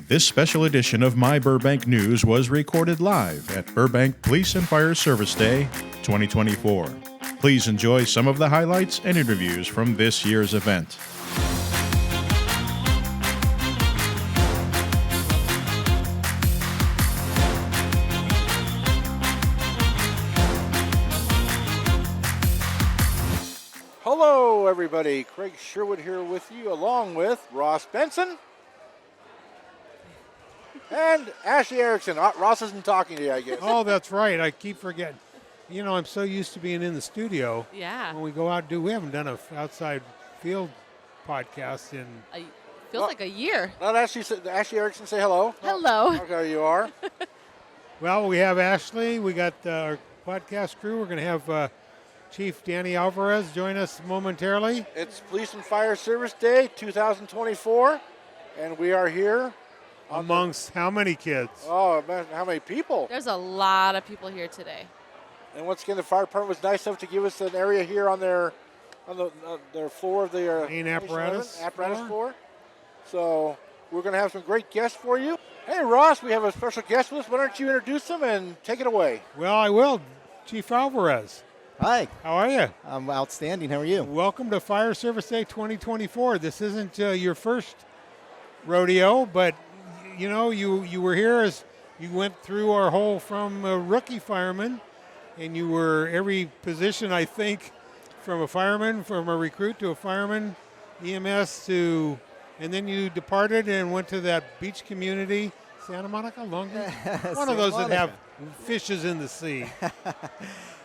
This special edition of My Burbank News was recorded live at Burbank Police and Fire Service Day 2024. Please enjoy some of the highlights and interviews from this year's event. Hello, everybody. Craig Sherwood here with you, along with Ross Benson and Ashley Erickson. Ross isn't talking to you, I guess. Oh, that's right. I keep forgetting. You know, I'm so used to being in the studio. Yeah. When we go out, we haven't done a outside field podcast in. Feels like a year. Let Ashley Erickson say hello. Hello. Okay, you are. Well, we have Ashley. We got our podcast crew. We're going to have Chief Danny Alvarez join us momentarily. It's Police and Fire Service Day 2024, and we are here. Amongst how many kids? Oh, man, how many people? There's a lot of people here today. And once again, the fire department was nice enough to give us an area here on their floor of the main apparatus floor. So we're going to have some great guests for you. Hey, Ross, we have a special guest with us. Why don't you introduce them and take it away? Well, I will. Chief Alvarez. Hi. How are you? I'm outstanding. How are you? Welcome to Fire Service Day 2024. This isn't your first rodeo, but you know, you were here as you went through our whole from a rookie fireman, and you were every position, I think, from a fireman, from a recruit to a fireman, EMS to, and then you departed and went to that beach community, Santa Monica, Long Beach? One of those that have fishes in the sea.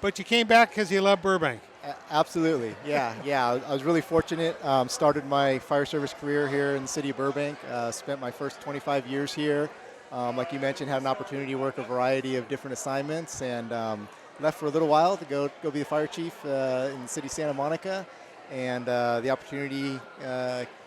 But you came back because you love Burbank. Absolutely. Yeah. I was really fortunate. Started my fire service career here in the city of Burbank. Spent my first 25 years here. Like you mentioned, had an opportunity to work a variety of different assignments, and left for a little while to go be the fire chief in the city of Santa Monica. And the opportunity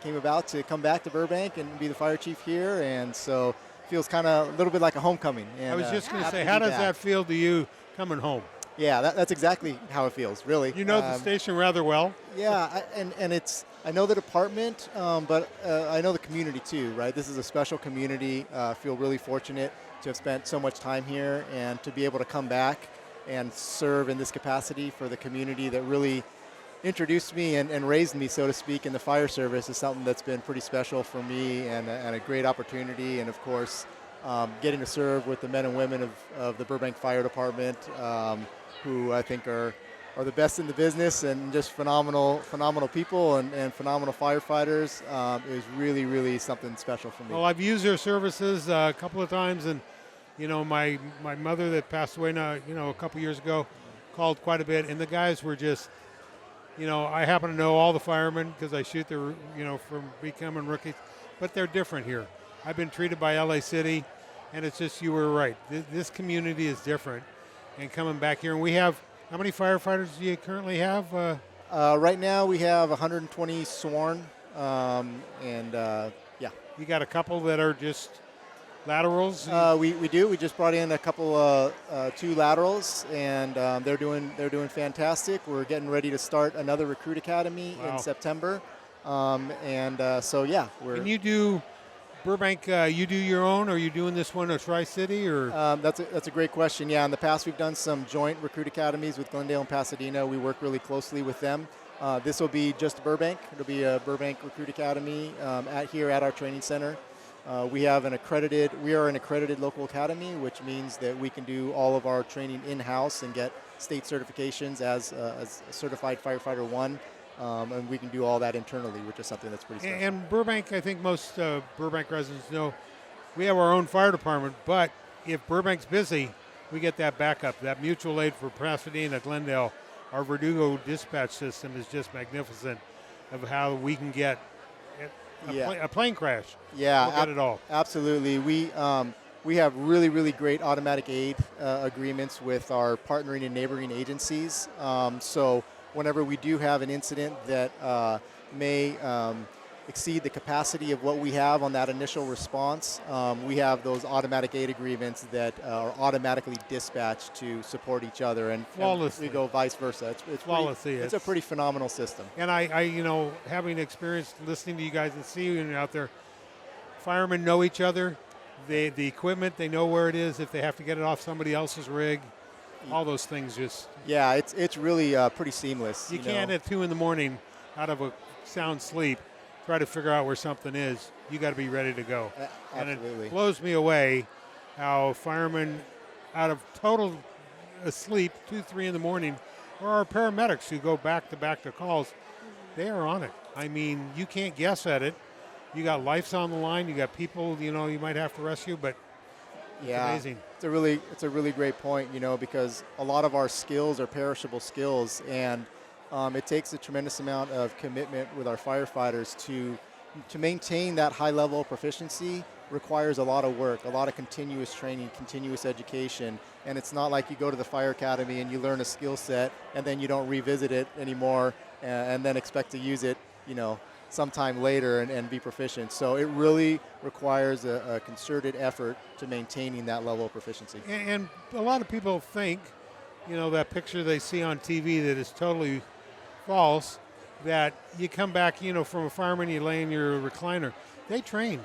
came about to come back to Burbank and be the fire chief here. And so feels kind of a little bit like a homecoming. And, I was just going to say, how does that feel to you coming home? Yeah, that's exactly how it feels, really. You know the station rather well. Yeah, I know the department, but I know the community too, right? This is a special community. I feel really fortunate to have spent so much time here and to be able to come back and serve in this capacity for the community that really introduced me and raised me, so to speak, in the fire service is something that's been pretty special for me and a great opportunity. And of course, getting to serve with the men and women of the Burbank Fire Department, who I think are the best in the business and just phenomenal people and phenomenal firefighters, is really, really something special for me. Well, I've used their services a couple of times, and you know, my mother that passed away now, you know, a couple years ago, called quite a bit, and the guys were just, you know, I happen to know all the firemen because I shoot their, you know, from becoming rookies, but they're different here. I've been treated by LA City, and it's just, you were right. This community is different. And coming back here, and we have, how many firefighters do you currently have? Right now we have 120 sworn, yeah. You got a couple that are just laterals? We do. We just brought in a couple, 2 laterals, and they're doing fantastic. We're getting ready to start another recruit academy in September, so yeah. Can you do Burbank, you do your own, or are you doing this one at Tri-City? Or That's a great question. Yeah, in the past we've done some joint recruit academies with Glendale and Pasadena. We work really closely with them. This will be just Burbank. It'll be a Burbank Recruit Academy at our training center. We are an accredited local academy, which means that we can do all of our training in-house and get state certifications as a certified firefighter 1. And we can do all that internally, which is something that's pretty special. And Burbank, I think most Burbank residents know, we have our own fire department, but if Burbank's busy, we get that backup. That mutual aid for Pasadena, Glendale, our Verdugo dispatch system is just magnificent of how we can get a plane crash. Yeah, we'll get it all. Absolutely. We have really, really great automatic aid agreements with our partnering and neighboring agencies. So whenever we do have an incident that may exceed the capacity of what we have on that initial response, we have those automatic aid agreements that are automatically dispatched to support each other, and we go vice versa. It's flawlessly. It's a pretty phenomenal system. And I, you know, having experience listening to you guys and seeing you out there, firemen know each other. the equipment, they know where it is if they have to get it off somebody else's rig. All those things just. Yeah, it's really pretty seamless. You can't at 2 a.m. out of a sound sleep try to figure out where something is. You got to be ready to go. Absolutely. And it blows me away how firemen out of total asleep 2, 3 in the morning, or our paramedics who go back to calls, they are on it. I mean, you can't guess at it. You got lives on the line. You got people, you might have to rescue, but it's amazing. It's a really great point, because a lot of our skills are perishable skills, and it takes a tremendous amount of commitment with our firefighters to maintain that high level of proficiency. Requires a lot of work, a lot of continuous training, continuous education, and it's not like you go to the fire academy and you learn a skill set and then you don't revisit it anymore and then expect to use it, sometime later and be proficient. So it really requires a concerted effort to maintaining that level of proficiency. And a lot of people think, that picture they see on TV that is totally false, that you come back, from a fireman, you lay in your recliner. They train.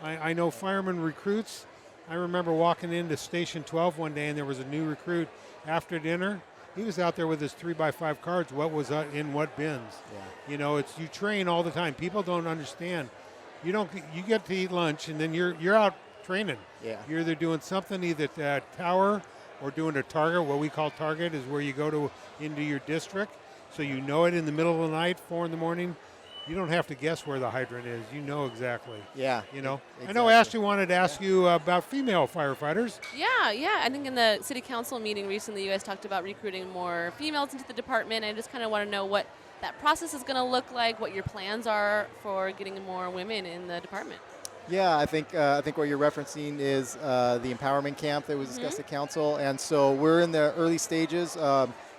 I know fireman recruits. I remember walking into Station 12 one day and there was a new recruit after dinner. He was out there with his 3x5 cards. What was in what bins? Yeah. You train all the time. People don't understand. You get to eat lunch and then you're out training. Yeah. You're either doing something either at tower or doing a target. What we call target is where you go into your district. So you know it in the middle of the night, 4 in the morning. You don't have to guess where the hydrant is. You know exactly. Yeah. Exactly. I know Ashley wanted to ask you about female firefighters. Yeah. I think in the city council meeting recently, you guys talked about recruiting more females into the department. I just kind of want to know what that process is going to look like, what your plans are for getting more women in the department. Yeah, I think what you're referencing is the empowerment camp that was discussed at council, and so we're in the early stages.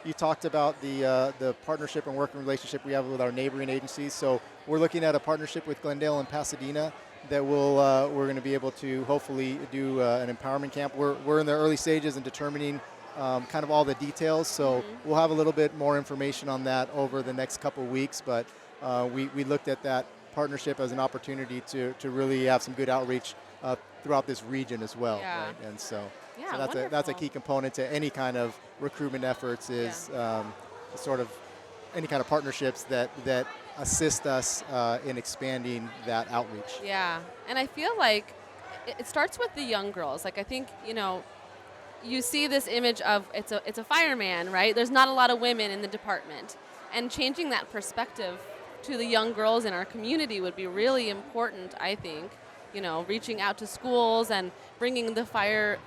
You talked about the partnership and working relationship we have with our neighboring agencies. So we're looking at a partnership with Glendale and Pasadena that we're going to be able to hopefully do an empowerment camp. We're in the early stages in determining kind of all the details. So we'll have a little bit more information on that over the next couple of weeks. But we looked at that partnership as an opportunity to really have some good outreach throughout this region as well. Yeah. Right? And so. Yeah, so that's a key component to any kind of recruitment efforts is sort of any kind of partnerships that assist us in expanding that outreach. Yeah, and I feel like it starts with the young girls. Like I think, you see this image of it's a fireman, right? There's not a lot of women in the department. And changing that perspective to the young girls in our community would be really important, I think. Reaching out to schools and bringing the fire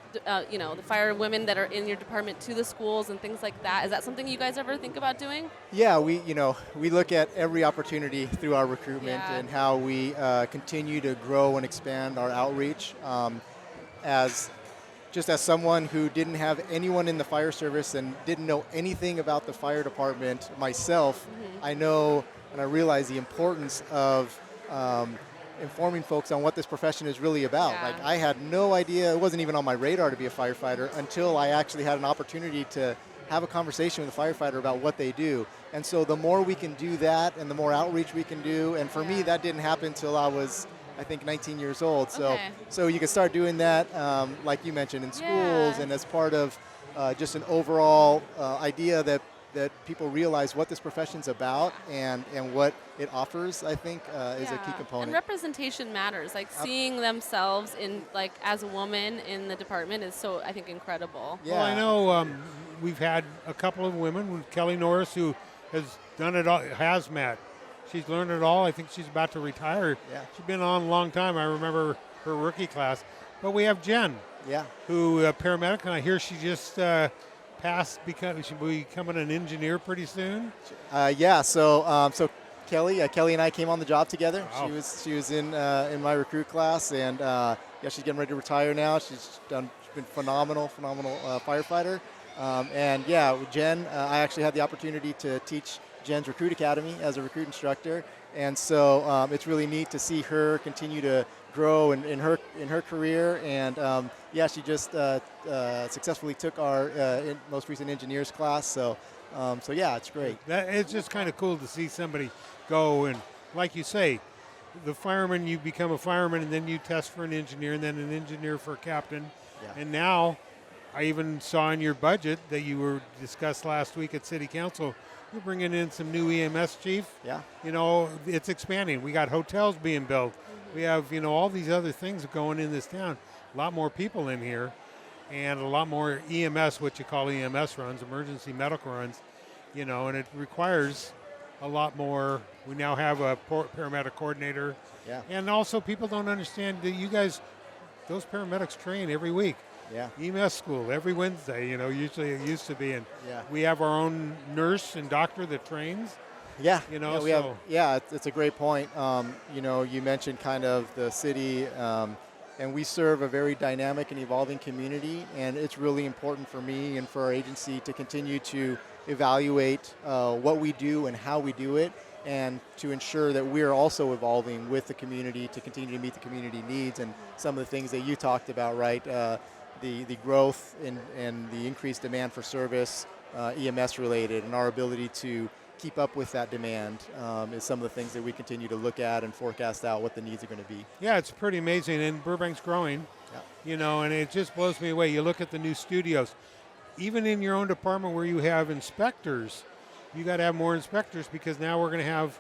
women that are in your department to the schools and things like that. Is that something you guys ever think about doing? Yeah, we look at every opportunity through our recruitment and how we continue to grow and expand our outreach. As someone who didn't have anyone in the fire service and didn't know anything about the fire department myself, I know and I realize the importance of informing folks on what this profession is really about. Yeah. Like I had no idea, it wasn't even on my radar to be a firefighter until I actually had an opportunity to have a conversation with a firefighter about what they do. And so the more we can do that and the more outreach we can do, and for me that didn't happen until I was, I think, 19 years old. So you can start doing that, like you mentioned, in schools and as part of just an overall idea that people realize what this profession's about and what it offers, I think, is a key component. And representation matters. Like seeing themselves in, like, as a woman in the department is so, I think, incredible. Yeah. Well, I know we've had a couple of women, with Kelly Norris, who has done it all, hazmat. She's learned it all. I think she's about to retire. Yeah. She's been on a long time. I remember her rookie class. But we have Jen, who paramedic, and I hear she just past she'll be becoming an engineer pretty soon. So Kelly and I came on the job together. Wow. She was in my recruit class, and she's getting ready to retire now. She's been phenomenal firefighter. With Jen, I actually had the opportunity to teach Jen's recruit academy as a recruit instructor, and so it's really neat to see her continue to grow in her career. And she just successfully took our most recent engineers class. So it's great. It's just kind of cool to see somebody go and, like you say, the fireman, you become a fireman, and then you test for an engineer, and then an engineer for a captain. Yeah. And now, I even saw in your budget that you were discussed last week at City Council, you're bringing in some new EMS chief. Yeah. You know, it's expanding. We got hotels being built. We have, you know, all these other things going in this town. A lot more people in here, and a lot more EMS, what you call EMS runs, emergency medical runs, you know, and it requires a lot more. We now have a paramedic coordinator. Yeah. And also people don't understand that you guys, those paramedics train every week. Yeah. EMS school every Wednesday, you know, usually it used to be. And Yeah. we have our own nurse and doctor that trains. Yeah, You know, yeah, we so- have. Yeah, it's a great point. You know, you mentioned kind of the city, and we serve a very dynamic and evolving community, and it's really important for me and for our agency to continue to evaluate what we do and how we do it, and to ensure that we're also evolving with the community to continue to meet the community needs and some of the things that you talked about, right? The growth and the increased demand for service, EMS related, and our ability to keep up with that demand is some of the things that we continue to look at and forecast out what the needs are going to be. Yeah, it's pretty amazing, and Burbank's growing, Yeah. you know, and it just blows me away. You look at the new studios. Even in your own department where you have inspectors, you got to have more inspectors because now we're going to have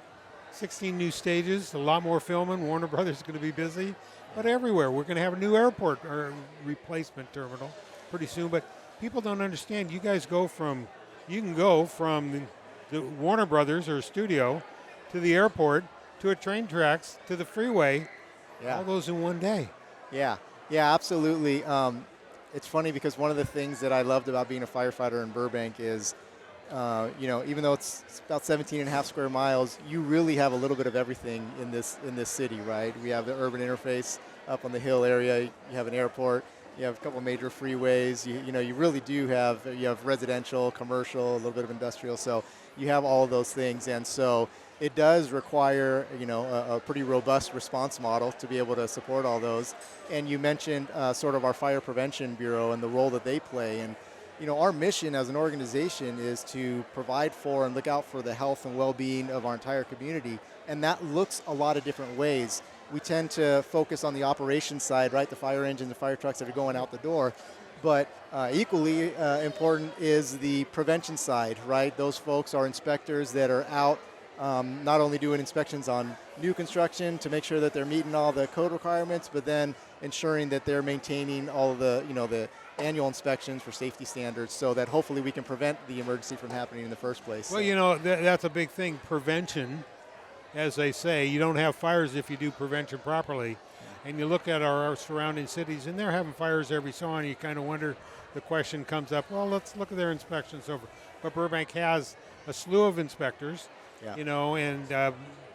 16 new stages, a lot more filming. Warner Brothers is going to be busy, but everywhere. We're going to have a new airport or replacement terminal pretty soon, but people don't understand. You guys you can go from the Warner Brothers or studio to the airport to a train tracks to the freeway, all those in one day. Yeah, absolutely. It's funny because one of the things that I loved about being a firefighter in Burbank is, you know, even though it's about 17 and a half square miles, you really have a little bit of everything in this city, right? We have the urban interface up on the hill area. You have an airport. You have a couple major freeways. You know, you really do have residential, commercial, a little bit of industrial. So you have all of those things, and so it does require, you know, a pretty robust response model to be able to support all those. And you mentioned sort of our Fire Prevention Bureau and the role that they play. And, you know, our mission as an organization is to provide for and look out for the health and well-being of our entire community. And that looks a lot of different ways. We tend to focus on the operations side, right? The fire engines, the fire trucks that are going out the door. But equally important is the prevention side, right? Those folks are inspectors that are out not only doing inspections on new construction to make sure that they're meeting all the code requirements, but then ensuring that they're maintaining all of the, you know, the annual inspections for safety standards so that hopefully we can prevent the emergency from happening in the first place. Well, So, you know, that's a big thing. Prevention, as they say, you don't have fires if you do prevention properly. And you look at our surrounding cities, and they're having fires every so on. You kind of wonder, the question comes up, well, let's look at their inspections over. But Burbank has a slew of inspectors, you know, and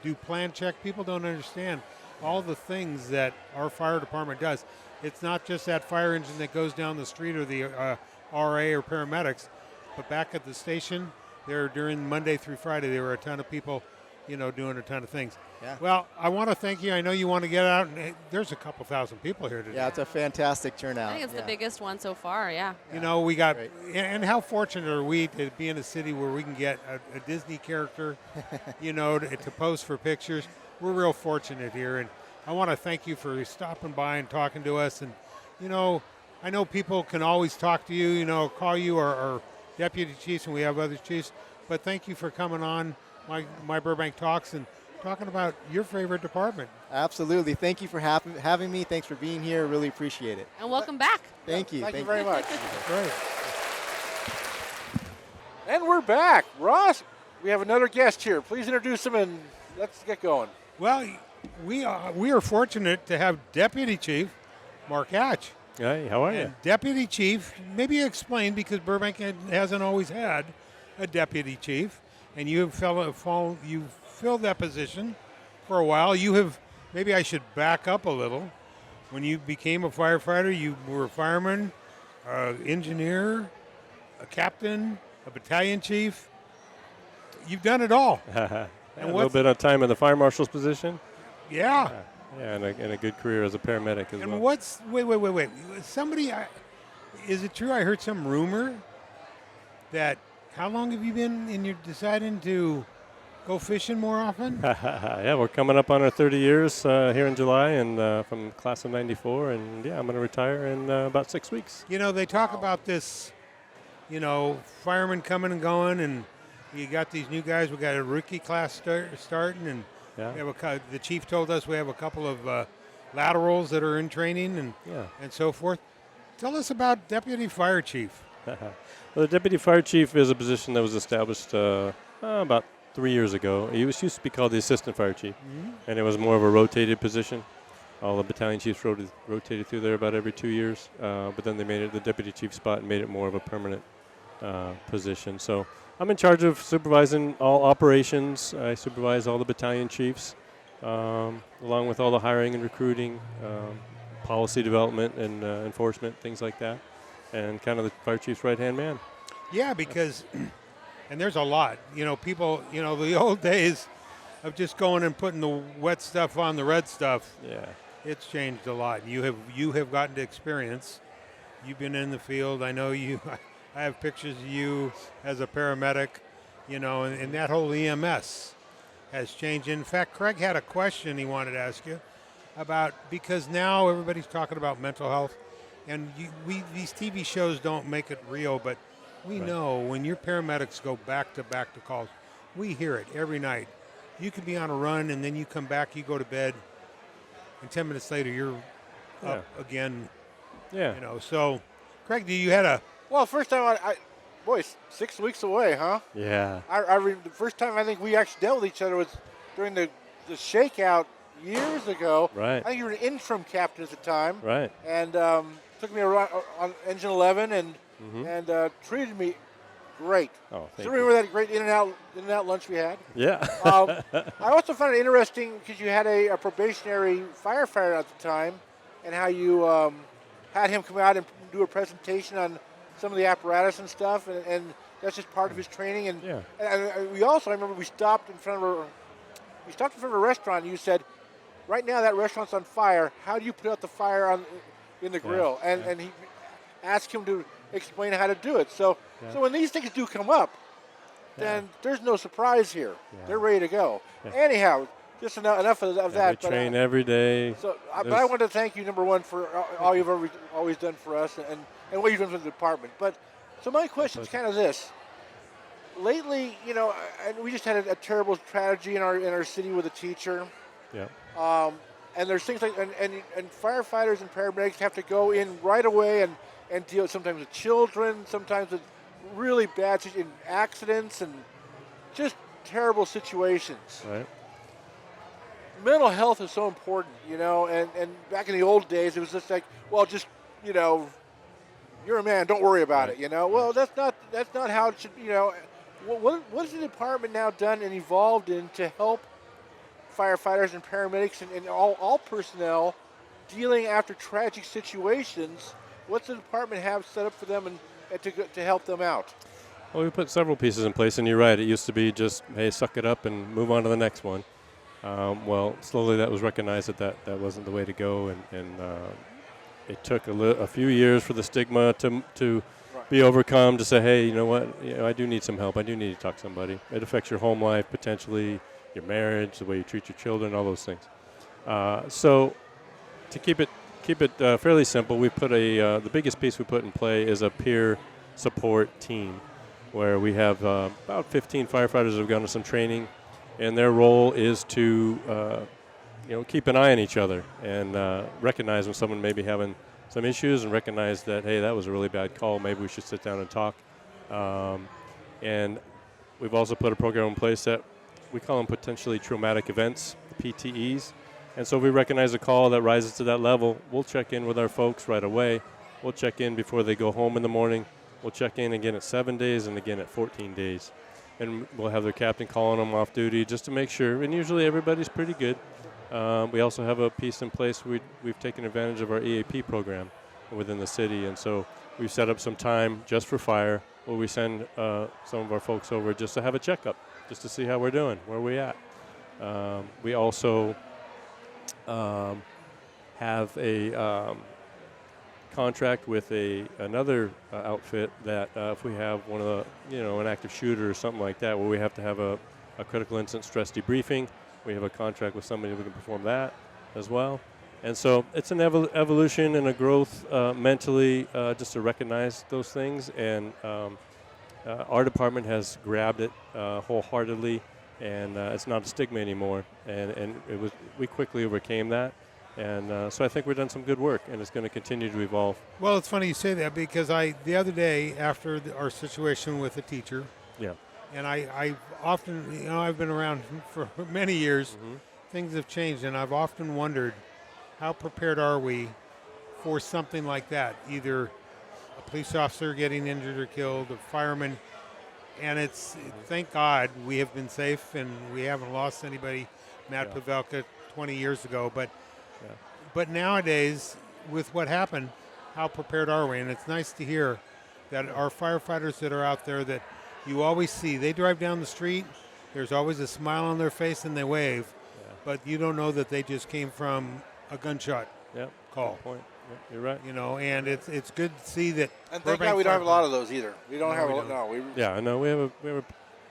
do plan check. People don't understand all the things that our fire department does. It's not just that fire engine that goes down the street or the RA or paramedics, but back at the station, there during Monday through Friday, there were a ton of people, you know, doing a ton of things. Yeah. Well, I want to thank you. I know you want to get out, and there's a couple thousand people here today. yeah, it's a fantastic turnout. I think it's the Yeah. biggest one so far, yeah. You know, we got, Great. and how fortunate are we to be in a city where we can get a Disney character, you know, to pose for pictures. We're real fortunate here, and I want to thank you for stopping by and talking to us. And, you know, I know people can always talk to you, you know, call you or deputy chiefs, and we have other chiefs, but thank you for coming on my Burbank Talks and talking about your favorite department. Absolutely. Thank you for having me. Thanks for being here. Really appreciate it. And welcome back. Thank you. Thank you very much. Great. And we're back. Ross, we have another guest here. Please introduce him and let's get going. Well, we are fortunate to have Deputy Chief Mark Hatch. Hey, how are you? And Deputy Chief, maybe explain, because Burbank hasn't always had a Deputy Chief, and you have you've filled that position for a while. You have, maybe I should back up a little. When you became a firefighter, you were a fireman, engineer, a captain, a battalion chief. You've done it all. A little bit of time in the fire marshal's position. Yeah. Yeah, and a good career as a paramedic as And well. wait. Somebody, is it true? I heard some rumor that, how long have you been in your deciding to go fishing more often? Yeah, we're coming up on our 30 years here in July, and from class of '94, and yeah, I'm going to retire in about 6 weeks. You know, they talk about this, firemen coming and going, and you got these new guys. We got a rookie class starting, and Yeah. we have the chief told us we have a couple of laterals that are in training and so forth. Tell us about Deputy Fire Chief. Well, the Deputy Fire Chief is a position that was established about 3 years ago. It used to be called the Assistant Fire Chief, and it was more of a rotated position. All the battalion chiefs rotated through there about every 2 years, but then they made it the Deputy Chief spot and made it more of a permanent position. So I'm in charge of supervising all operations. I supervise all the battalion chiefs, along with all the hiring and recruiting, policy development and enforcement, things like that, and kind of the fire chief's right-hand man. Yeah, because, and there's a lot. People, the old days of just going and putting the wet stuff on the red stuff. Yeah. It's changed a lot. You have gotten to experience. You've been in the field. I know you. I have pictures of you as a paramedic, and that whole EMS has changed. In fact, Craig had a question he wanted to ask you about, because now everybody's talking about mental health, and these TV shows don't make it real, but we know when your paramedics go back to calls, we hear it every night. You could be on a run, and then you come back, you go to bed, and 10 minutes later you're up again. Yeah. So, Craig, you had a... Well, first time boy, 6 weeks away, huh? Yeah. The first time I think we actually dealt with each other was during the shakeout years ago. Right. I think you were an interim captain at the time. Right. And took me around on Engine 11 and treated me great. Oh, thank Still you. remember that great In-N-Out lunch we had? Yeah. I also found it interesting because you had a probationary firefighter at the time, and how you had him come out and do a presentation on some of the apparatus and stuff, and that's just part of his training. And, and we also, I remember we stopped in front of a restaurant, and you said, right now that restaurant's on fire. How do you put out the fire in the grill? And he asked him to explain how to do it. So when these things do come up, then there's no surprise here. Yeah. They're ready to go. Yeah. Anyhow, just enough of that. We train every day. So, but I want to thank you, number one, for all you've always done for us and what you've done for the department. But so my question is kind of this. Lately, and we just had a terrible tragedy in our city with a teacher. Yeah. And there's things like and firefighters and paramedics have to go in right away and deal sometimes with children, sometimes with really bad accidents and just terrible situations. Right. Mental health is so important, and back in the old days it was just like, well, just, you're a man, don't worry about it, Well, that's not how it should, what has the department now done and evolved in to help firefighters and paramedics and all personnel dealing after tragic situations? What's the department have set up for them and to help them out? Well, we put several pieces in place, and you're right. It used to be just, hey, suck it up and move on to the next one. Well, slowly that was recognized that wasn't the way to go, and it took a few years for the stigma to be overcome, to say, hey, you know what, I do need some help. I do need to talk to somebody. It affects your home life, potentially your marriage, the way you treat your children, all those things. So to keep it fairly simple, we put the biggest piece we put in play is a peer support team, where we have about 15 firefighters who have gone to some training, and their role is to keep an eye on each other and recognize when someone may be having some issues, and recognize that, hey, that was a really bad call, maybe we should sit down and talk. And we've also put a program in place that we call them potentially traumatic events, PTEs. And so if we recognize a call that rises to that level, we'll check in with our folks right away. We'll check in before they go home in the morning. We'll check in again at 7 days and again at 14 days. And we'll have their captain calling them off duty just to make sure. And usually everybody's pretty good. We also have a piece in place. We've taken advantage of our EAP program within the city. And so we've set up some time just for fire, where we send some of our folks over just to have a checkup, just to see how we're doing, where we're at. We also have a contract with another outfit that if we have one of the, an active shooter or something like that, where we have to have a a critical incident stress debriefing. We have a contract with somebody who can perform that as well. And so it's an evolution and a growth mentally just to recognize those things. And our department has grabbed it wholeheartedly, and it's not a stigma anymore. And we quickly overcame that. And so I think we've done some good work, and it's going to continue to evolve. Well, it's funny you say that because the other day after our situation with the teacher, Yeah. and I often, I've been around for many years, Mm-hmm. things have changed, and I've often wondered how prepared are we for something like that, either a police officer getting injured or killed, a fireman, and thank God we have been safe and we haven't lost anybody, Matt Pavelka 20 years ago, but nowadays with what happened, how prepared are we? And it's nice to hear that our firefighters that are out there that you always see, they drive down the street, there's always a smile on their face and they wave, but you don't know that they just came from a gunshot call. Good point. Yep, you're right. And it's good to see that. And thank God we don't have a lot of those either. We don't have a lot. No, Yeah, I know we have a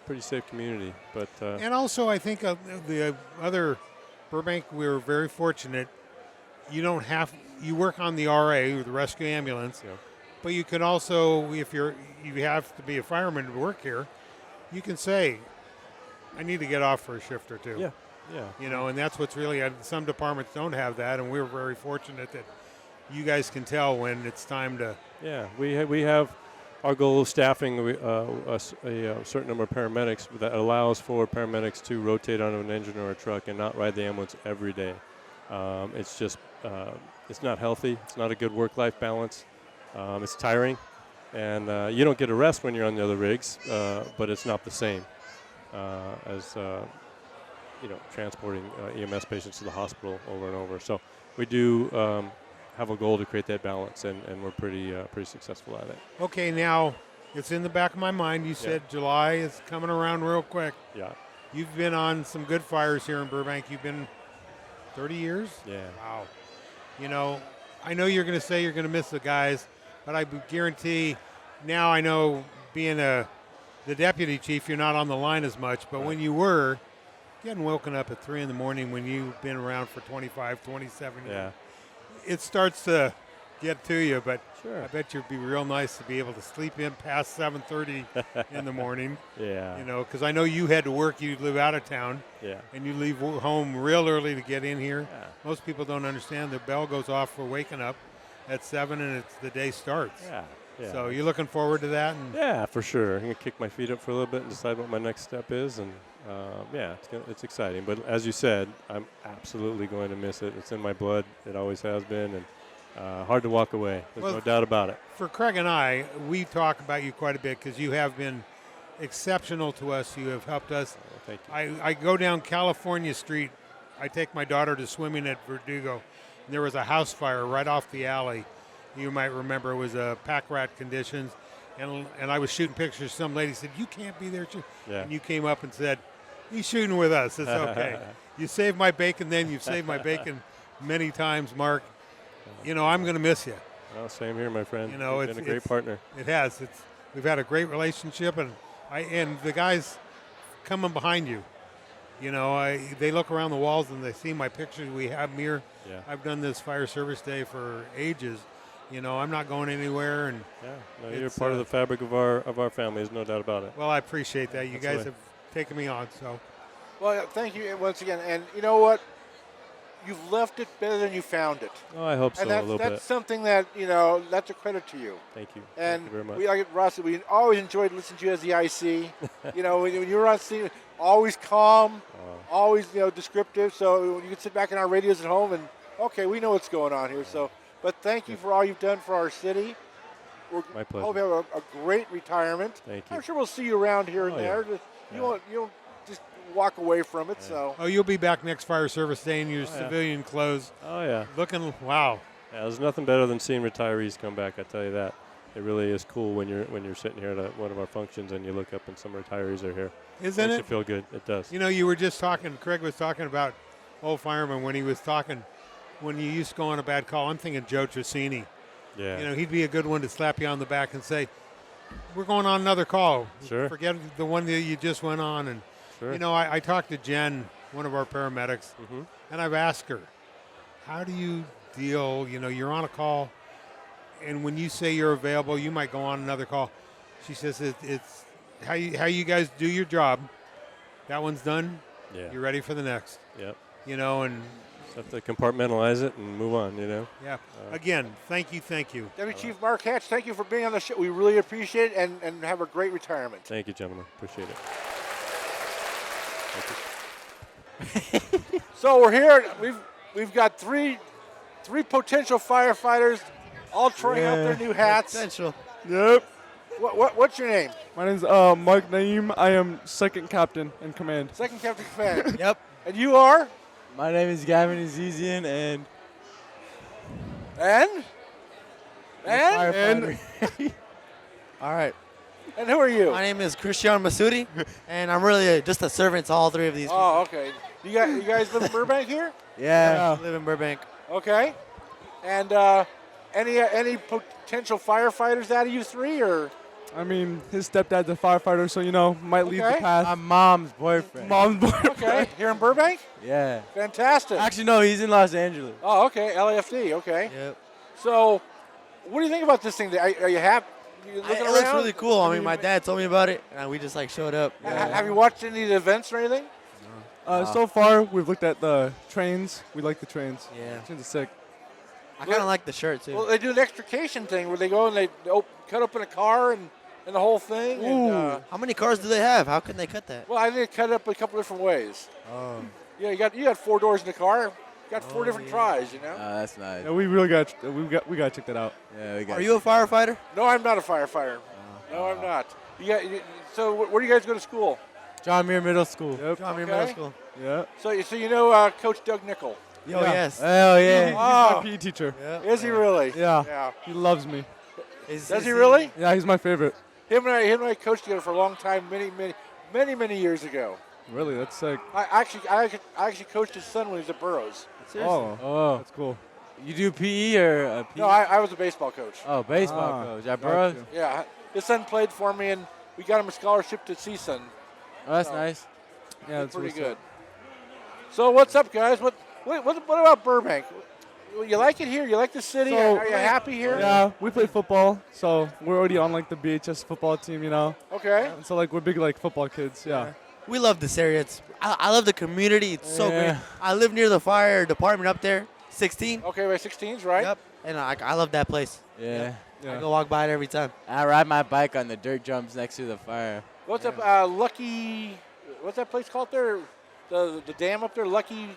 pretty safe community, but and also I think the other Burbank, we're very fortunate. You work on the RA, the rescue ambulance, but you can also, if you have to be a fireman to work here, you can say, I need to get off for a shift or two. Yeah. And that's what's really, some departments don't have that, and we're very fortunate that you guys can tell when it's time to. Yeah, we have our goal of staffing a certain number of paramedics that allows for paramedics to rotate on an engine or a truck and not ride the ambulance every day. It's just, it's not healthy. It's not a good work-life balance. It's tiring, and you don't get a rest when you're on the other rigs, but it's not the same as transporting EMS patients to the hospital over and over. So we do have a goal to create that balance, and we're pretty successful at it. Okay, now it's in the back of my mind. You said July is coming around real quick. Yeah. You've been on some good fires here in Burbank. You've been 30 years? Yeah. Wow. I know you're going to say you're going to miss the guys, but I guarantee now I know being the deputy chief, you're not on the line as much, but when you were, getting woken up at 3 in the morning when you've been around for 25, 27 years, it starts to get to you, but I bet you'd be real nice to be able to sleep in past 7:30 in the morning. Yeah. Because I know you had to work, you live out of town, and you leave home real early to get in here. Yeah. Most people don't understand the bell goes off for waking up at 7 and the day starts. Yeah. So you're looking forward to that? Yeah, for sure. I'm going to kick my feet up for a little bit and decide what my next step is, and it's exciting. But as you said, I'm absolutely going to miss it. It's in my blood. It always has been, and hard to walk away. There's no doubt about it. For Craig and I, we talk about you quite a bit because you have been exceptional to us. You have helped us. Thank you. I go down California Street. I take my daughter to swimming at Verdugo, and there was a house fire right off the alley. You might remember it was pack rat conditions, and I was shooting pictures. Some lady said, "You can't be there." And you came up and said, "He's shooting with us. It's okay." You saved my bacon then. You've saved my bacon many times, Mark. I'm going to miss you. Well, same here, my friend. You've it's been a great partner. It has. We've had a great relationship, and the guys coming behind you. They look around the walls and they see my pictures. We have them here. Yeah. I've done this Fire Service Day for ages. I'm not going anywhere, and you're part of the fabric of our family. There's no doubt about it. Well, I appreciate that. You guys have taken me on. So, well, thank you once again. And you know what? You've left it better than you found it. Oh, I hope so. And a little bit. that's something that that's a credit to you. Thank you. And Thank you very much. we, like Ross, we always enjoyed listening to you as the IC. When you were on scene, always calm, always descriptive. So you could sit back in our radios at home and we know what's going on here. So. But thank you for all you've done for our city. My pleasure. Hope you have a great retirement. Thank you. I'm sure we'll see you around here and there. You won't just walk away from it. So. Oh, you'll be back next Fire Service Day in your civilian clothes. Oh yeah. Looking wow. Yeah, there's nothing better than seeing retirees come back. I tell you that. It really is cool when you're sitting here at one of our functions and you look up and some retirees are here. Isn't Makes it? you feel good. It does. You were just talking. Craig was talking about old fireman when he was talking. When you used to go on a bad call, I'm thinking Joe Tracini. Yeah. He'd be a good one to slap you on the back and say, "We're going on another call. Sure. Forget the one that you just went on." And Sure. You know, I talked to Jen, one of our paramedics, and I've asked her, how do you deal, you know, you're on a call, and when you say you're available, you might go on another call. She says it's how you guys do your job. That one's done. Yeah. You're ready for the next. Yep. You know, and Just have to compartmentalize it and move on, you know. yeah. Again, thank you. Deputy Chief Mark Hatch, thank you for being on the show. We really appreciate it, and have a great retirement. Thank you, gentlemen. Appreciate it. So we're here. We've got three potential firefighters, all trying out their new hats. Potential. Yep. What's your name? My name's Mark Naeem. I am second captain in command. Second Captain Command. Yep. And you are? My name is Gavin Azizian, and And all right. and who are you? My name is Christian Masudi, and I'm really just a servant to all three of these. Oh, okay. You guys live in Burbank here? Yeah. I live in Burbank. Okay. And any potential firefighters out of you three, or? I mean, his stepdad's a firefighter, so, you know, might lead Okay. the path. I'm mom's boyfriend. Mom's boyfriend. Okay. Here in Burbank? Yeah. Fantastic. Actually, no, he's in Los Angeles. Oh, okay. LAFD. Okay. Yep. So, what do you think about this thing? Are you happy? You looking It around? looks really cool. I mean, my dad told me about it, and we just like showed up. Have you watched any of the events or anything? So far, we've looked at the trains. We like the trains. Yeah. Trains are sick. I kind of like the shirt too. Well, they do an extrication thing where they go and they cut open a car and the whole thing. And, How many cars do they have? How can they cut that? well, I think they cut it up a couple different ways. Oh. Yeah, you got 4 doors in the car. You got 4 different tries, you know. That's nice. Yeah, we really got we got to check that out. Yeah, we got. Are you a firefighter? No, I'm not a firefighter. No, I'm not. So where do you guys go to school? John Muir Middle School. Yep. John Muir Okay. Middle School. Yeah. So you know Coach Doug Nickel? Yo, Yeah. yes. Oh yeah. He's Oh. my PE teacher. Is he really? Yeah. Yeah. He loves me. Does he really? Yeah, he's my favorite. Him and I coached together for a long time, many years ago. Really, that's sick. I actually coached his son when he was at Burroughs. Oh, that's cool. You do PE or PE? No, I was a baseball coach. Oh, baseball coach. At Burroughs? Gotcha. Yeah, his son played for me, and we got him a scholarship to CSUN. Oh, that's So- nice. Yeah, that's Pretty what's good. up. So what's up, guys? What about Burbank? You like it here? You like the city? So- Are you happy here? Yeah, we play football, so we're already on like the BHS football team, you know. Okay. And so like we're big like football kids. Yeah. We love this area. I love the community. It's so Yeah. great. I live near the fire department up there, 16. Okay, by 16s, right? Yep. And I love that place. Yeah. Yeah. I go walk by it every time. I ride my bike on the dirt jumps next to the fire. What's up, Lucky? What's that place called there? The dam up there, Lucky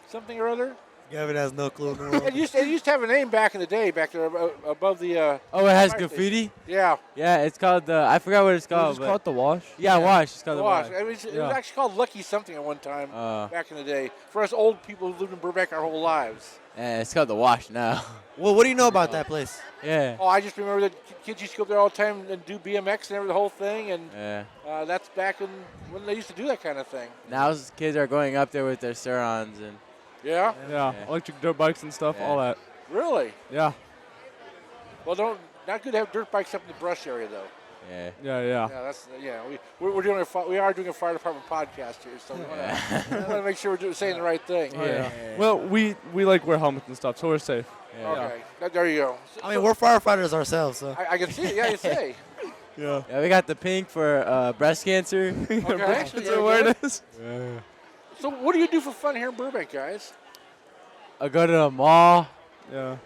something or other? Gavin has no clue in the world. It used to have a name back in the day, back there above the. Oh, it has fire graffiti? Yeah. Yeah, it's called the, I forgot what it's We'll called. just but call it the wash. yeah, wash. It's called the Wash. wash. It was Yeah. actually called Lucky something at one time Oh. back in the day. For us old people who lived in Burbank our whole lives. Yeah, it's called the wash now. Well, what do you know about that place? Yeah. Oh, I just remember that kids used to go up there all the time and do BMX and everything, the whole thing, and Yeah. that's back when they used to do that kind of thing. Now kids are going up there with their Surons and Yeah? Yeah. Electric dirt bikes and stuff, Yeah. all that. Really? Yeah. Well, not good to have dirt bikes up in the brush area, though. yeah. Yeah. Yeah, that's we're doing we are doing a fire department podcast here, so we want to make sure we're saying the right thing. Oh, yeah. Well, we like wear helmets and stuff, so we're safe. Okay, there you go. I mean, we're firefighters ourselves, so. I can see it. Yeah, you say. Yeah. Yeah, we got the pink for breast cancer. Okay. It's very good. awareness. So, what do you do for fun here in Burbank, guys? I go to the mall. Yeah.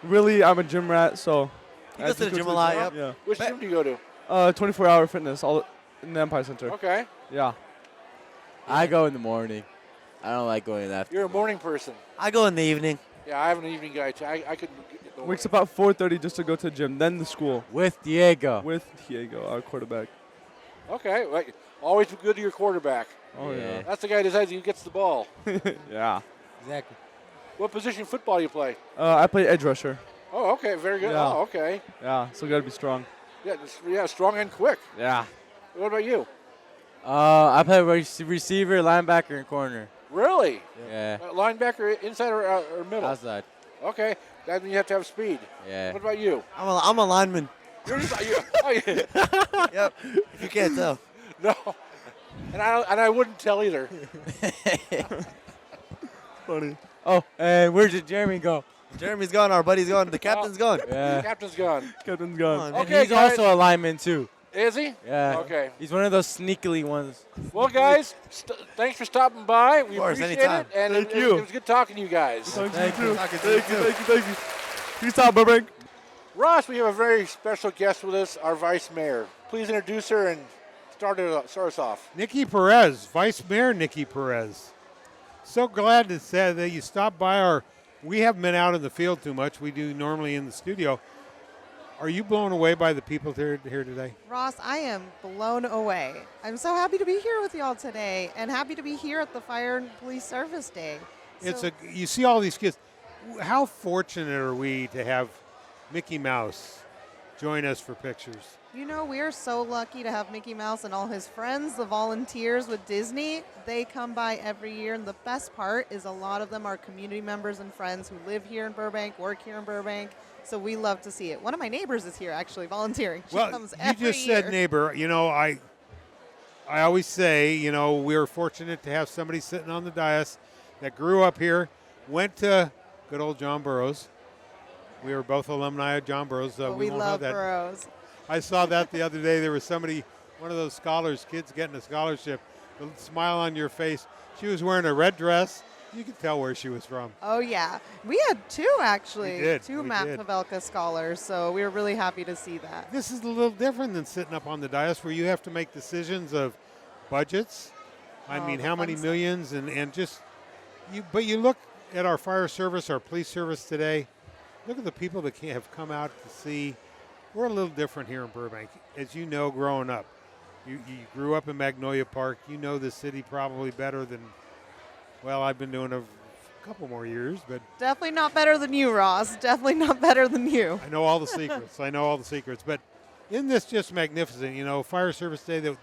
Really, I'm a gym rat, so. He I goes to just the go gym a lot, gym. yep. Yeah. Which gym do you go to? 24-hour fitness, all in the Empire Center. Okay. Yeah. I go in the morning. I don't like going after. You're a morning person. I go in the evening. Yeah, I'm an evening guy too. I couldn't get the Wakes morning. up at 4:30 just to go to the gym, then the school With Diego. with Diego, our quarterback. Okay, like, always be good to your quarterback. Oh yeah. That's the guy who decides who gets the ball. Yeah. Exactly. What position of football do you play? I play edge rusher. Oh, okay, very good. Yeah. Oh, okay. Yeah, so gotta be strong. Yeah, strong and quick. Yeah. What about you? I play receiver, linebacker, and corner. Really? Yeah. Linebacker, inside or middle? Outside. Okay, that means you have to have speed. Yeah. What about you? I'm a lineman. You're just, oh, yeah. Yep. If you can't tell. No. And I wouldn't tell either. Funny. Oh, and where did Jeremy go? Jeremy's gone. Our buddy's gone. The captain's gone. The Yeah. captain's gone. Captain's gone. And Okay, he's guys. also a lineman too. Is he? Yeah. Okay. He's one of those sneakily ones. Well, guys, thanks for stopping by. We course, appreciate anytime. it. And Thank it you. was good talking to you guys. Thank you, Thank too. you. Thank you. Peace out, Burbank. Ross, we have a very special guest with us, our vice mayor. Please introduce her and start us off. Nikki Perez, Vice Mayor Nikki Perez. So glad to say that you stopped by we haven't been out in the field too much. We do normally in the studio. Are you blown away by the people here today? Ross, I am blown away. I'm so happy to be here with y'all today and happy to be here at the Fire and Police Service Day. You see all these kids. How fortunate are we to have Mickey Mouse join us for pictures? You know, we are so lucky to have Mickey Mouse and all his friends, the volunteers with Disney. They come by every year, and the best part is a lot of them are community members and friends who live here in Burbank, work here in Burbank. So we love to see it. One of my neighbors is here actually volunteering. She comes every you just said year. neighbor. You know, I always say, you know, we're fortunate to have somebody sitting on the dais that grew up here, went to good old John Burroughs. We were both alumni of John Burroughs. We won't love have that. Burroughs. I saw that the other day. There was somebody, one of those scholars, kids getting a scholarship, the smile on your face. She was wearing a red dress. You could tell where she was from. Oh, yeah. We had two, actually. We did. Two We Matt did. Pavelka scholars, so we were really happy to see that. This is a little different than sitting up on the dais where you have to make decisions of budgets. I mean, the how many fun millions and just you. But you look at our fire service, our police service today. Look at the people that have come out to see. We're a little different here in Burbank, as you know, growing up. You grew up in Magnolia Park. You know the city probably better than. Well, I've been doing a couple more years, but Definitely not better than you, Ross. Definitely not better than you. I know all the secrets. I know all the secrets. But isn't this just magnificent? You know, Fire Service Day, that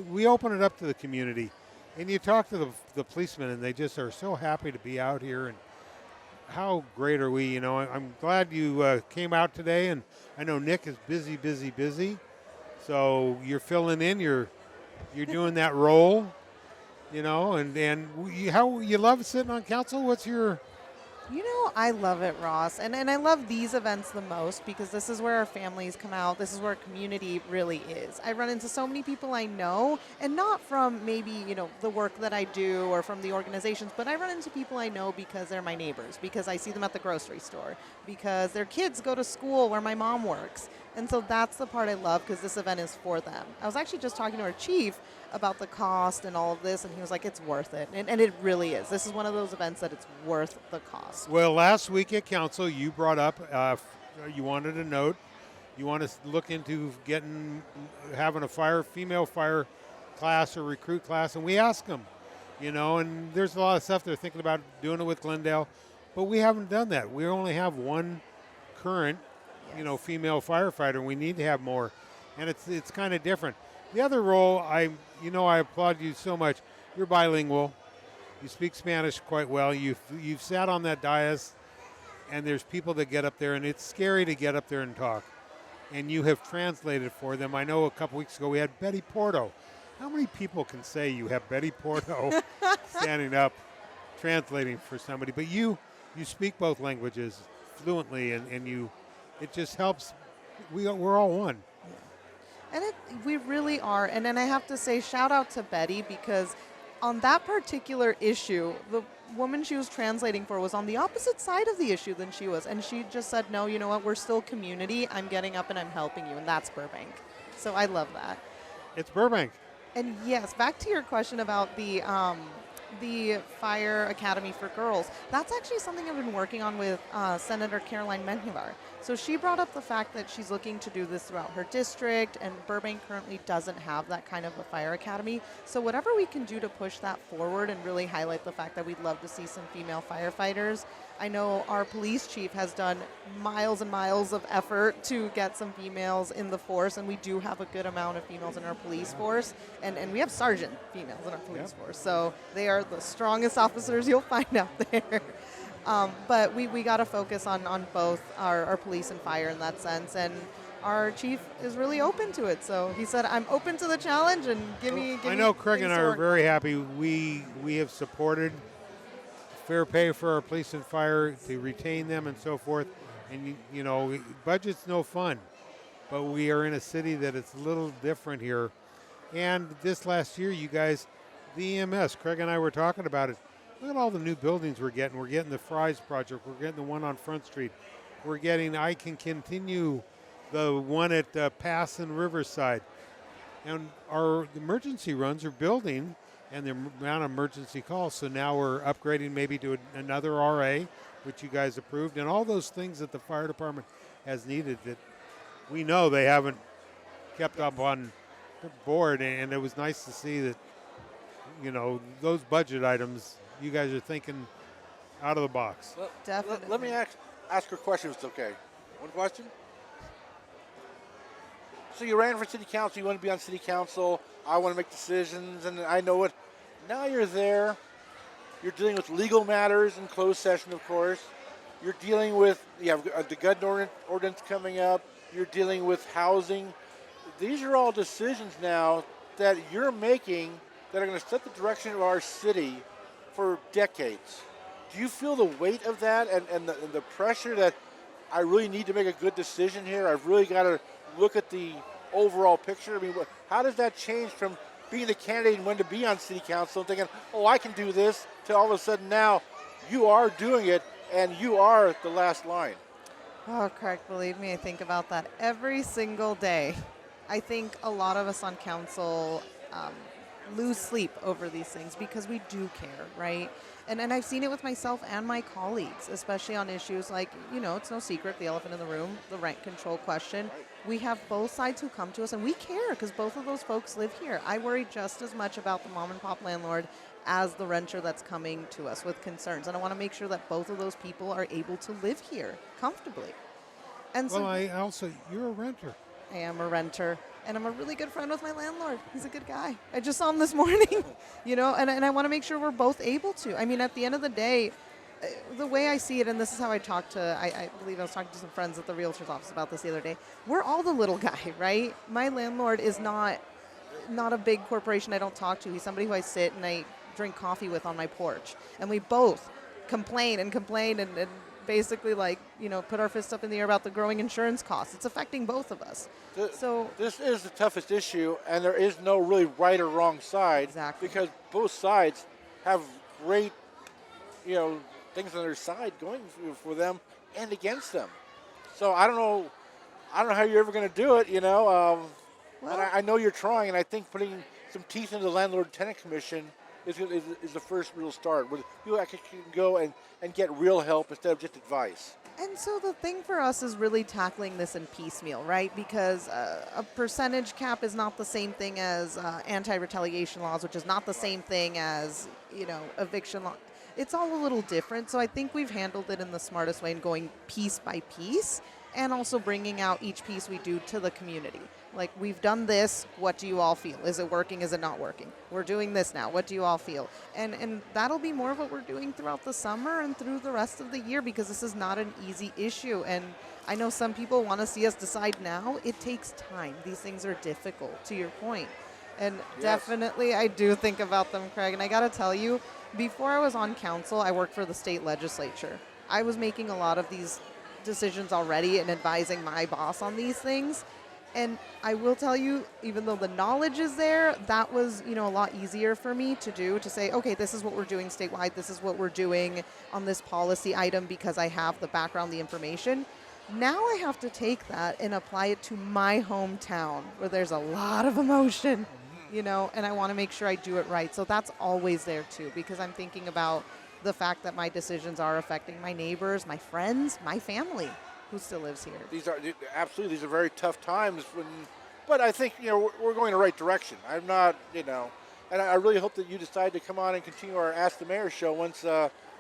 we open it up to the community. And you talk to the policemen, and they just are so happy to be out here. And how great are we? You know, I'm glad you came out today. And I know Nick is busy. So you're filling in. You're doing that role. You know, how you love sitting on council? What's your... You know, I love it, Ross. And I love these events the most because this is where our families come out. This is where community really is. I run into so many people I know, and not from maybe, you know, the work that I do or from the organizations, but I run into people I know because they're my neighbors, because I see them at the grocery store, because their kids go to school where my mom works. And so that's the part I love because this event is for them. I was actually just talking to our chief about the cost and all of this, and he was like, it's worth it. And it really is. This is one of those events that it's worth the cost. Well, last week at council, you brought up you wanted a note. You want to look into having a female fire class or recruit class, and we asked them, you know, and there's a lot of stuff they're thinking about doing it with Glendale, but we haven't done that. We only have one current, you know, female firefighter. We need to have more, and it's kind of different. The other role, I applaud you so much. You're bilingual. You speak Spanish quite well. You've sat on that dais, and there's people that get up there, and it's scary to get up there and talk. And you have translated for them. I know a couple weeks ago we had Betty Porto. How many people can say you have Betty Porto standing up translating for somebody? But you speak both languages fluently, and it just helps. We're all one. And we really are. And then I have to say, shout out to Betty, because on that particular issue, the woman she was translating for was on the opposite side of the issue than she was. And she just said, no, you know what, we're still community. I'm getting up and I'm helping you. And that's Burbank. So I love that. It's Burbank. And yes, back to your question about the Fire Academy for Girls. That's actually something I've been working on with Senator Caroline Menjivar. So she brought up the fact that she's looking to do this throughout her district, and Burbank currently doesn't have that kind of a fire academy. So whatever we can do to push that forward and really highlight the fact that we'd love to see some female firefighters. I know our police chief has done miles and miles of effort to get some females in the force, and we do have a good amount of females in our police force, and we have sergeant females in our police force. So they are the strongest officers you'll find out there. But we got to focus on both our police and fire in that sense. And our chief is really open to it. So he said, I'm open to the challenge and give me I know me Craig and things I to are work very happy. We have supported fair pay for our police and fire to retain them and so forth. And, you know, budget's no fun, but we are in a city that it's a little different here. And this last year, you guys, the EMS, Craig and I were talking about it. Look at all the new buildings we're getting. We're getting the Fry's project. We're getting the one on Front Street. We're getting I Can Continue, the one at Pass and Riverside. And our emergency runs are building, and the amount of emergency calls. So now we're upgrading maybe to another RA, which you guys approved, and all those things that the fire department has needed that we know they haven't kept up on the board. And it was nice to see that, you know, those budget items, you guys are thinking out of the box. Definitely. Let me ask her a question if it's okay. One question? So you ran for city council, you want to be on city council, I want to make decisions, and I know it. Now you're there, you're dealing with legal matters in closed session, of course. You're dealing with, you have the gun ordinance coming up, you're dealing with housing. These are all decisions now that you're making that are going to set the direction of our city for decades. Do you feel the weight of that and the pressure that I really need to make a good decision here? I've really got to look at the overall picture. I mean, how does that change from being the candidate and when to be on city council and thinking, oh, I can do this, to all of a sudden now you are doing it and you are the last line? Oh, Craig, believe me, I think about that every single day. I think a lot of us on council lose sleep over these things because we do care, right? And I've seen it with myself and my colleagues, especially on issues like, you know, it's no secret, the elephant in the room, the rent control question. We have both sides who come to us, and we care because both of those folks live here. I worry just as much about the mom and pop landlord as the renter that's coming to us with concerns. And I want to make sure that both of those people are able to live here comfortably. And Well, so I also, you're a renter. I am a renter, and I'm a really good friend with my landlord. He's a good guy. I just saw him this morning, you know, and I want to make sure we're both able to. I mean, at the end of the day, the way I see it, and this is how I talk to, I believe I was talking to some friends at the realtor's office about this the other day, we're all the little guy, right? My landlord is not a big corporation I don't talk to. He's somebody who I sit and I drink coffee with on my porch. And we both complain and basically, like, you know, put our fists up in the air about the growing insurance costs. It's affecting both of us. So this is the toughest issue, and there is no really right or wrong side. Exactly. Because both sides have great, you know, things on their side going for them and against them. So I don't know how you're ever going to do it, you know. But I know you're trying, and I think putting some teeth into the landlord-tenant commission is the first real start, where people actually can go and get real help instead of just advice. And so the thing for us is really tackling this in piecemeal, right? Because a percentage cap is not the same thing as anti-retaliation laws, which is not the same thing as, you know, eviction law. It's all a little different. So I think we've handled it in the smartest way in going piece by piece and also bringing out each piece we do to the community. Like, we've done this, what do you all feel? Is it working, is it not working? We're doing this now, what do you all feel? And that'll be more of what we're doing throughout the summer and through the rest of the year, because this is not an easy issue. And I know some people want to see us decide now. It takes time. These things are difficult, to your point. And Yes. Definitely I do think about them, Craig. And I got to tell you, before I was on council, I worked for the state legislature. I was making a lot of these decisions already and advising my boss on these things. And I will tell you, even though the knowledge is there, that was, you know, a lot easier for me to do, to say, okay, this is what we're doing statewide, this is what we're doing on this policy item, because I have the background, the information. Now I have to take that and apply it to my hometown, where there's a lot of emotion, you know, and I want to make sure I do it right. So that's always there too, because I'm thinking about the fact that my decisions are affecting my neighbors, my friends, my family who still lives here. These are very tough times, but I think, you know, we're going in the right direction. I'm not, you know, and I really hope that you decide to come on and continue our Ask the Mayor show once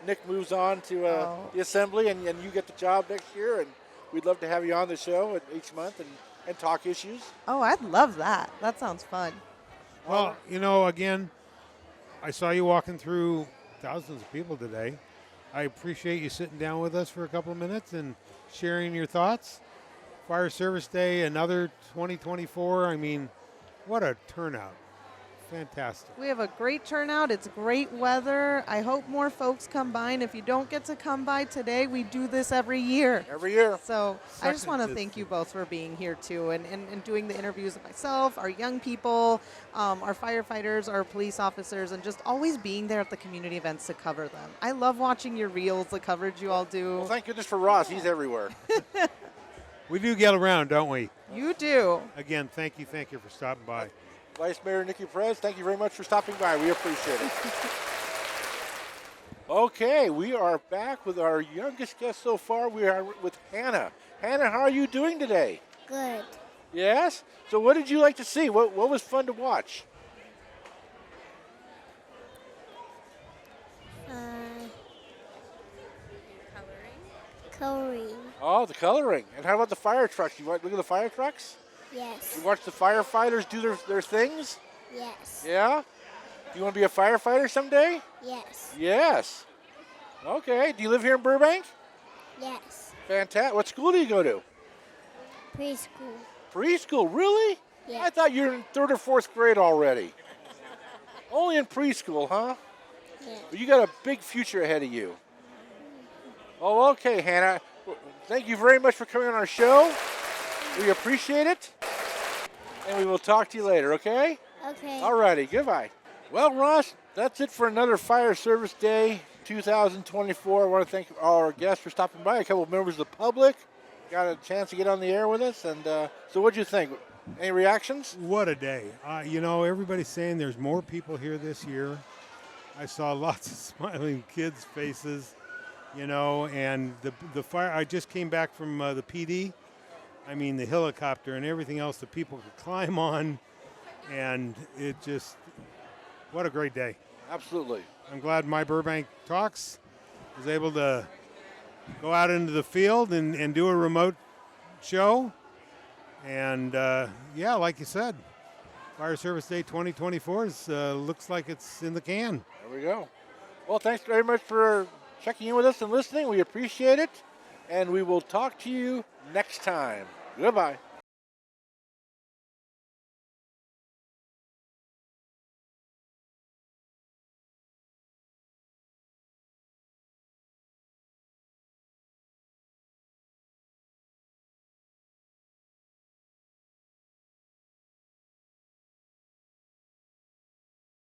Nick moves on to the assembly and you get the job next year, and we'd love to have you on the show each month and talk issues. Oh, I'd love that. That sounds fun. Well, you know, again, I saw you walking through thousands of people today. I appreciate you sitting down with us for a couple of minutes and sharing your thoughts. Fire Service Day, another 2024. I mean, what a turnout. Fantastic. We have a great turnout. It's great weather. I hope more folks come by. And if you don't get to come by today, we do this every year. Every year. So I just want to thank you both for being here, too, and doing the interviews with myself, our young people, our firefighters, our police officers, and just always being there at the community events to cover them. I love watching your reels, the coverage you all do. Well, thank goodness for Ross. He's everywhere. We do get around, don't we? You do. Again, thank you for stopping by. Vice Mayor Nikki Perez, thank you very much for stopping by. We appreciate it. Okay, we are back with our youngest guest so far. We are with Hannah. Hannah, how are you doing today? Good. Yes? So what did you like to see? What was fun to watch? Coloring. Oh, the coloring. And how about the fire trucks? You want to look at the fire trucks? Yes. You watch the firefighters do their things? Yes. Yeah? You want to be a firefighter someday? Yes. Yes. Okay. Do you live here in Burbank? Yes. Fantastic. What school do you go to? Preschool. Preschool, really? Yeah. I thought you were in 3rd or 4th grade already. Only in preschool, huh? Yeah. Well, you got a big future ahead of you. Oh, okay, Hannah. Thank you very much for coming on our show. We appreciate it. And we will talk to you later, okay? Okay. All righty, goodbye. Well, Ross, that's it for another Fire Service Day 2024. I want to thank all our guests for stopping by, a couple of members of the public. Got a chance to get on the air with us. And so what'd you think? Any reactions? What a day. Everybody's saying there's more people here this year. I saw lots of smiling kids' faces, and the fire. I just came back from the PD. I mean, the helicopter and everything else that people could climb on. And it just, what a great day. Absolutely. I'm glad My Burbank Talks was able to go out into the field and do a remote show. And, like you said, Fire Service Day 2024 looks like it's in the can. There we go. Well, thanks very much for checking in with us and listening. We appreciate it. And we will talk to you next time. Goodbye.